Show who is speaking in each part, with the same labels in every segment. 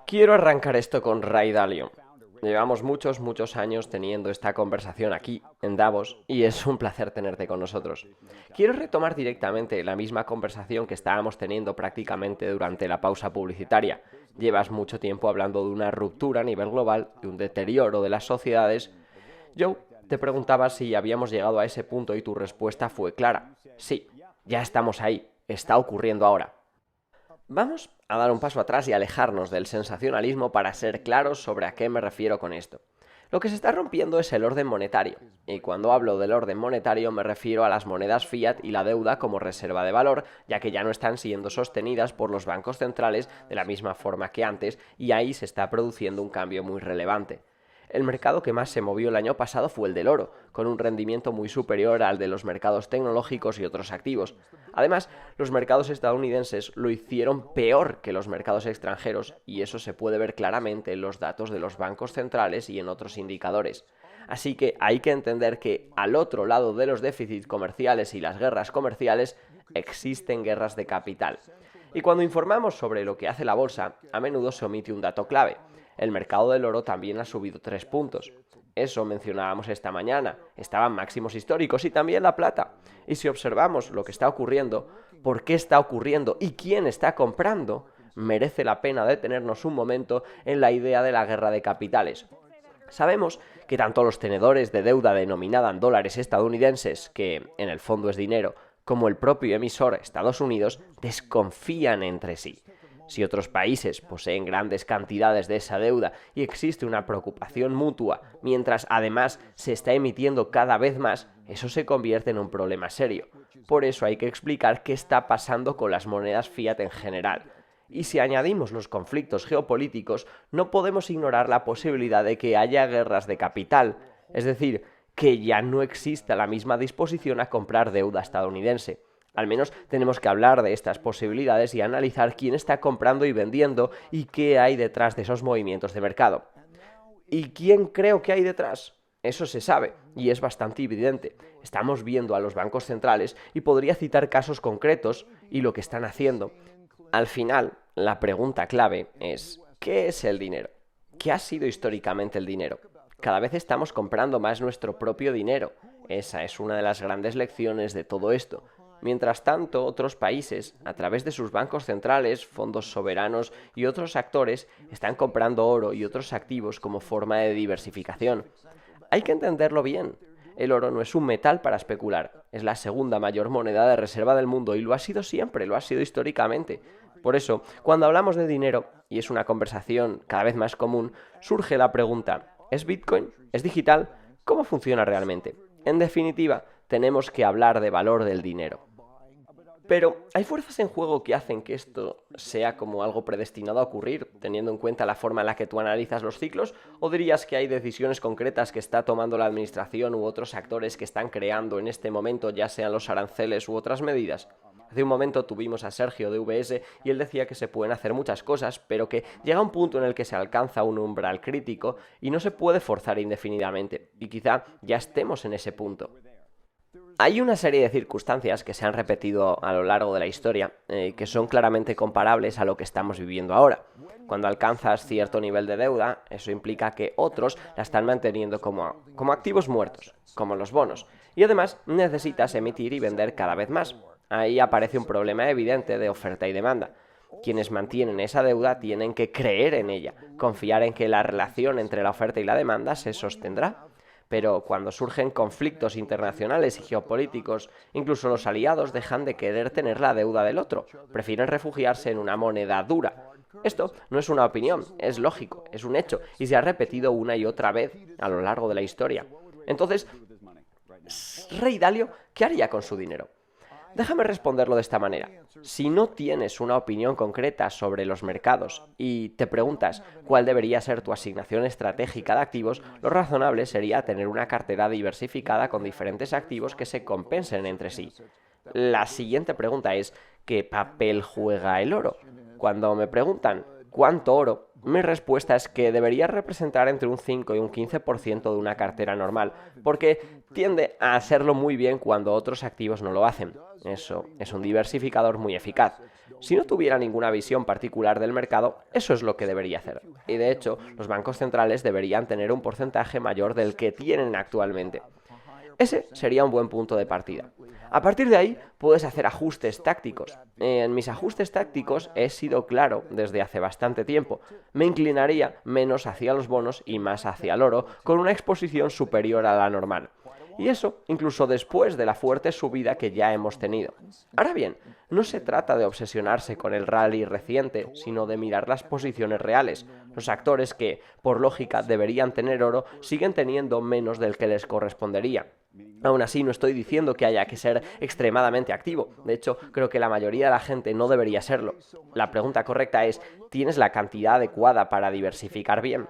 Speaker 1: Quiero arrancar esto con Ray Dalio. Llevamos muchos años teniendo esta conversación aquí, en Davos, y es un placer tenerte con nosotros. Quiero retomar directamente la misma conversación que estábamos teniendo prácticamente durante la pausa publicitaria. Llevas mucho tiempo hablando de una ruptura a nivel global, de un deterioro de las sociedades. Joe, te preguntaba si habíamos llegado a ese punto y tu respuesta fue clara. Sí, ya estamos ahí, está ocurriendo ahora. Vamos a dar un paso atrás y alejarnos del sensacionalismo para ser claros sobre a qué me refiero con esto. Lo que se está rompiendo es el orden monetario, y cuando hablo del orden monetario me refiero a las monedas fiat y la deuda como reserva de valor, ya que ya no están siendo sostenidas por los bancos centrales de la misma forma que antes, y ahí se está produciendo un cambio muy relevante. El mercado que más se movió el año pasado fue el del oro, con un rendimiento muy superior al de los mercados tecnológicos y otros activos. Además, los mercados estadounidenses lo hicieron peor que los mercados extranjeros y eso se puede ver claramente en los datos de los bancos centrales y en otros indicadores. Así que hay que entender que al otro lado de los déficits comerciales y las guerras comerciales existen guerras de capital. Y cuando informamos sobre lo que hace la bolsa, a menudo se omite un dato clave. El mercado del oro también ha subido 3 puntos. Eso mencionábamos esta mañana, estaban máximos históricos y también la plata. Y si observamos lo que está ocurriendo, por qué está ocurriendo y quién está comprando, merece la pena detenernos un momento en la idea de la guerra de capitales. Sabemos que tanto los tenedores de deuda denominada en dólares estadounidenses, que en el fondo es dinero, como el propio emisor Estados Unidos, desconfían entre sí. Si otros países poseen grandes cantidades de esa deuda y existe una preocupación mutua, mientras además se está emitiendo cada vez más, eso se convierte en un problema serio. Por eso hay que explicar qué está pasando con las monedas fiat en general. Y si añadimos los conflictos geopolíticos, no podemos ignorar la posibilidad de que haya guerras de capital, es decir, que ya no exista la misma disposición a comprar deuda estadounidense. Al menos tenemos que hablar de estas posibilidades y analizar quién está comprando y vendiendo y qué hay detrás de esos movimientos de mercado. ¿Y quién creo que hay detrás? Eso se sabe y es bastante evidente. Estamos viendo a los bancos centrales y podría citar casos concretos y lo que están haciendo. Al final, la pregunta clave es, ¿qué es el dinero? ¿Qué ha sido históricamente el dinero? Cada vez estamos comprando más nuestro propio dinero. Esa es una de las grandes lecciones de todo esto. Mientras tanto, otros países, a través de sus bancos centrales, fondos soberanos y otros actores, están comprando oro y otros activos como forma de diversificación. Hay que entenderlo bien. El oro no es un metal para especular, es la segunda mayor moneda de reserva del mundo y lo ha sido siempre, lo ha sido históricamente. Por eso, cuando hablamos de dinero, y es una conversación cada vez más común, surge la pregunta, ¿es Bitcoin? ¿Es digital? ¿Cómo funciona realmente? En definitiva, tenemos que hablar de valor del dinero. Pero, ¿hay fuerzas en juego que hacen que esto sea como algo predestinado a ocurrir, teniendo en cuenta la forma en la que tú analizas los ciclos? ¿O dirías que hay decisiones concretas que está tomando la administración u otros actores que están creando en este momento, ya sean los aranceles u otras medidas? Hace un momento tuvimos a Sergio de VS y él decía que se pueden hacer muchas cosas, pero que llega un punto en el que se alcanza un umbral crítico y no se puede forzar indefinidamente, y quizá ya estemos en ese punto. Hay una serie de circunstancias que se han repetido a lo largo de la historia que son claramente comparables a lo que estamos viviendo ahora. Cuando alcanzas cierto nivel de deuda, eso implica que otros la están manteniendo como activos muertos, como los bonos, y además necesitas emitir y vender cada vez más. Ahí aparece un problema evidente de oferta y demanda. Quienes mantienen esa deuda tienen que creer en ella, confiar en que la relación entre la oferta y la demanda se sostendrá. Pero cuando surgen conflictos internacionales y geopolíticos, incluso los aliados dejan de querer tener la deuda del otro, prefieren refugiarse en una moneda dura. Esto no es una opinión, es lógico, es un hecho, y se ha repetido una y otra vez a lo largo de la historia. Entonces, Rey Dalio, ¿qué haría con su dinero? Déjame responderlo de esta manera. Si no tienes una opinión concreta sobre los mercados y te preguntas cuál debería ser tu asignación estratégica de activos, lo razonable sería tener una cartera diversificada con diferentes activos que se compensen entre sí. La siguiente pregunta es, ¿qué papel juega el oro? Cuando me preguntan cuánto oro, mi respuesta es que debería representar entre un 5 y un 15% de una cartera normal, porque tiende a hacerlo muy bien cuando otros activos no lo hacen. Eso es un diversificador muy eficaz. Si no tuviera ninguna visión particular del mercado, eso es lo que debería hacer. Y de hecho, los bancos centrales deberían tener un porcentaje mayor del que tienen actualmente. Ese sería un buen punto de partida. A partir de ahí, puedes hacer ajustes tácticos. En mis ajustes tácticos he sido claro desde hace bastante tiempo. Me inclinaría menos hacia los bonos y más hacia el oro, con una exposición superior a la normal. Y eso incluso después de la fuerte subida que ya hemos tenido. Ahora bien, no se trata de obsesionarse con el rally reciente, sino de mirar las posiciones reales. Los actores que, por lógica, deberían tener oro, siguen teniendo menos del que les correspondería. Aún así, no estoy diciendo que haya que ser extremadamente activo. De hecho, creo que la mayoría de la gente no debería serlo. La pregunta correcta es, ¿tienes la cantidad adecuada para diversificar bien?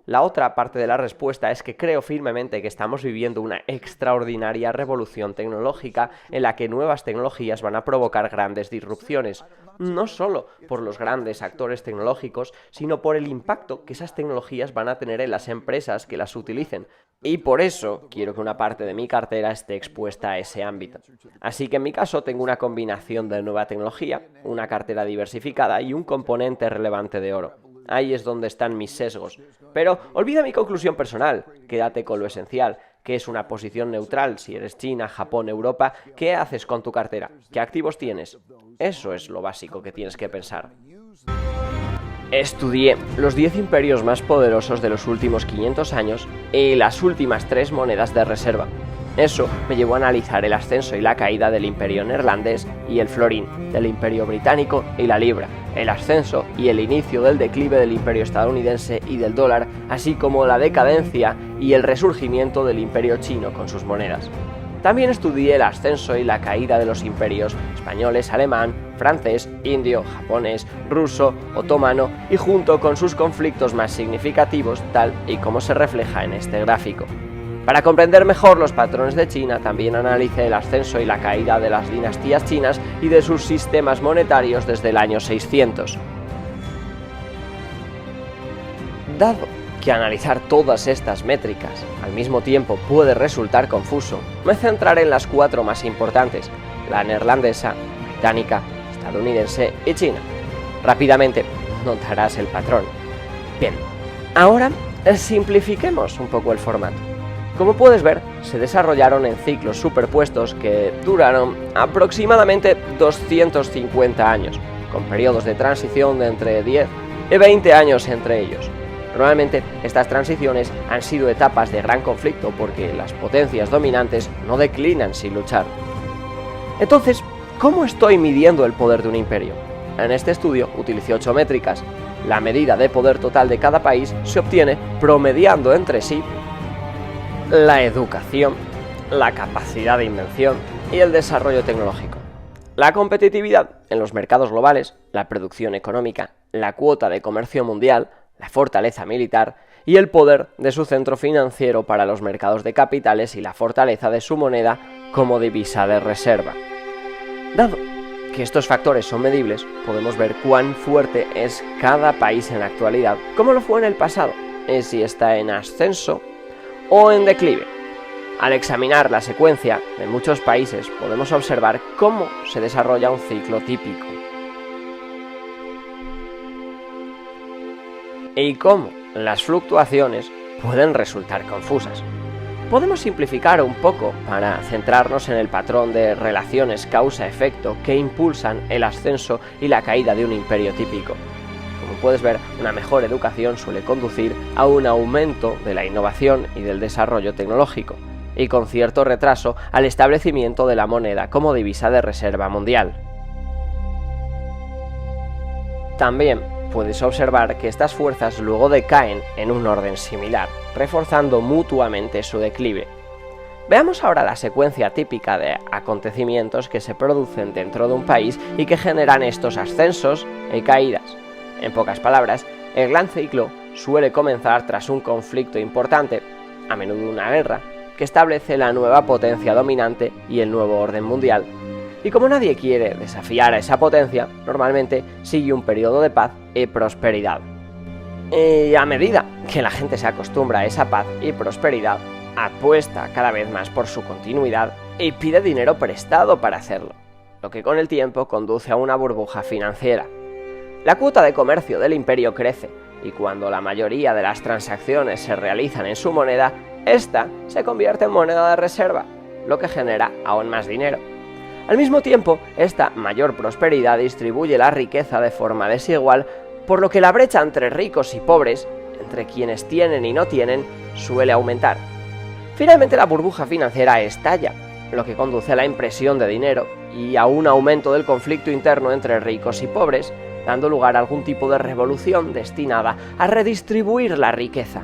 Speaker 1: La otra parte de la respuesta es que creo firmemente que estamos viviendo una extraordinaria revolución tecnológica en la que nuevas tecnologías van a provocar grandes disrupciones, no solo por los grandes actores tecnológicos, sino por el impacto que esas tecnologías van a tener en las empresas que las utilicen. Y por eso quiero que una parte de mi cartera esté expuesta a ese ámbito. Así que en mi caso tengo una combinación de nueva tecnología, una cartera diversificada y un componente relevante de oro. Ahí es donde están mis sesgos. Pero olvida mi conclusión personal, quédate con lo esencial, que es una posición neutral si eres China, Japón, Europa. ¿Qué haces con tu cartera? ¿Qué activos tienes? Eso es lo básico que tienes que pensar. Estudié los 10 imperios más poderosos de los últimos 500 años y las últimas 3 monedas de reserva. Eso me llevó a analizar el ascenso y la caída del imperio neerlandés y el florín, del imperio británico y la libra, el ascenso y el inicio del declive del imperio estadounidense y del dólar, así como la decadencia y el resurgimiento del imperio chino con sus monedas. También estudié el ascenso y la caída de los imperios españoles, alemán, francés, indio, japonés, ruso, otomano y junto con sus conflictos más significativos, tal y como se refleja en este gráfico. Para comprender mejor los patrones de China, también analicé el ascenso y la caída de las dinastías chinas y de sus sistemas monetarios desde el año 600. Dado que analizar todas estas métricas al mismo tiempo puede resultar confuso, me centraré en las 4 más importantes: la neerlandesa, británica, estadounidense y china. Rápidamente notarás el patrón. Bien, ahora simplifiquemos un poco el formato. Como puedes ver, se desarrollaron en ciclos superpuestos que duraron aproximadamente 250 años, con periodos de transición de entre 10 y 20 años entre ellos. Normalmente, estas transiciones han sido etapas de gran conflicto porque las potencias dominantes no declinan sin luchar. Entonces, ¿cómo estoy midiendo el poder de un imperio? En este estudio utilicé 8 métricas. La medida de poder total de cada país se obtiene promediando entre sí la educación, la capacidad de invención y el desarrollo tecnológico, la competitividad en los mercados globales, la producción económica, la cuota de comercio mundial, la fortaleza militar y el poder de su centro financiero para los mercados de capitales y la fortaleza de su moneda como divisa de reserva. Dado que estos factores son medibles, podemos ver cuán fuerte es cada país en la actualidad, como lo fue en el pasado, y si está en ascenso o en declive. Al examinar la secuencia de muchos países, podemos observar cómo se desarrolla un ciclo típico y cómo las fluctuaciones pueden resultar confusas. Podemos simplificar un poco para centrarnos en el patrón de relaciones causa-efecto que impulsan el ascenso y la caída de un imperio típico. Como puedes ver, una mejor educación suele conducir a un aumento de la innovación y del desarrollo tecnológico, y con cierto retraso al establecimiento de la moneda como divisa de reserva mundial. También puedes observar que estas fuerzas luego decaen en un orden similar, reforzando mutuamente su declive. Veamos ahora la secuencia típica de acontecimientos que se producen dentro de un país y que generan estos ascensos y caídas. En pocas palabras, el gran ciclo suele comenzar tras un conflicto importante, a menudo una guerra, que establece la nueva potencia dominante y el nuevo orden mundial. Y como nadie quiere desafiar a esa potencia, normalmente sigue un periodo de paz y prosperidad. Y a medida que la gente se acostumbra a esa paz y prosperidad, apuesta cada vez más por su continuidad y pide dinero prestado para hacerlo. lo que con el tiempo conduce a una burbuja financiera. La cuota de comercio del imperio crece, y cuando la mayoría de las transacciones se realizan en su moneda, esta se convierte en moneda de reserva, lo que genera aún más dinero. Al mismo tiempo, esta mayor prosperidad distribuye la riqueza de forma desigual, por lo que la brecha entre ricos y pobres, entre quienes tienen y no tienen, suele aumentar. Finalmente, la burbuja financiera estalla, lo que conduce a la impresión de dinero y a un aumento del conflicto interno entre ricos y pobres, dando lugar a algún tipo de revolución destinada a redistribuir la riqueza.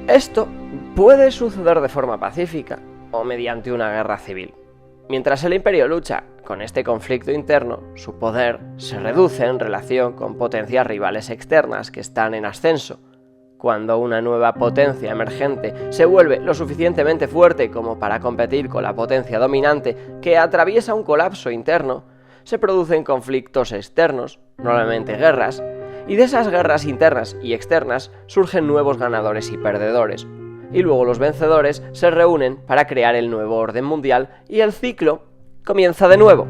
Speaker 1: Esto puede suceder de forma pacífica o mediante una guerra civil. Mientras el imperio lucha con este conflicto interno, su poder se reduce en relación con potencias rivales externas que están en ascenso. Cuando una nueva potencia emergente se vuelve lo suficientemente fuerte como para competir con la potencia dominante que atraviesa un colapso interno, se producen conflictos externos, normalmente guerras, y de esas guerras internas y externas surgen nuevos ganadores y perdedores. Y luego los vencedores se reúnen para crear el nuevo orden mundial y el ciclo comienza de nuevo.